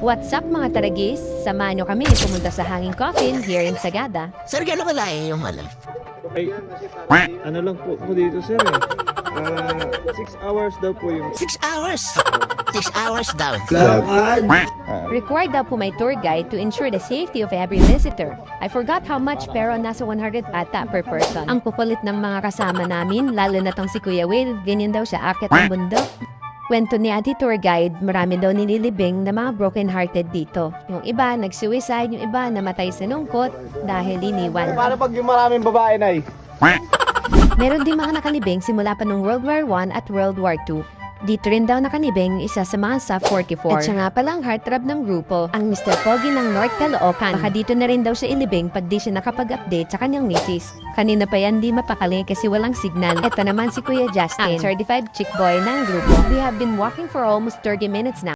What's up mga taragis? Samahan nyo kami pumunta sa Hanging Coffin here in Sagada. Sir, gano'n kalayo yung Ay, ano lang po ako dito sir eh. 6 hours daw po yung... 6 hours. 6 hours daw. Required daw po may tour guide to ensure the safety of every visitor. I forgot how much pero nasa 100 ata per person. Ang pupulit ng mga kasama namin, lalo na tong si Kuya Will, ganyan daw siya akit ang bundok. Kwento ni Ate Tour Guide, marami daw nililibing na mga broken-hearted dito. Yung iba nag-suicide, yung iba namatay sa lungkot dahil iniwan. Paano pag yung maraming babae na Meron din mga nakalibing simula pa nung World War I at World War II. Dito rin daw nakalibing isa sa mga sa 44. At siya nga palang heartthrob ng grupo, ang Mr. Pogi ng North Caloocan. Baka dito na rin daw siya ilibing pag di siya nakapag-update sa kanyang misis. Kanina pa yan di mapakali kasi walang signal. Ito naman si Kuya Justin, ang certified chick boy ng grupo. We have been walking for almost 30 minutes now.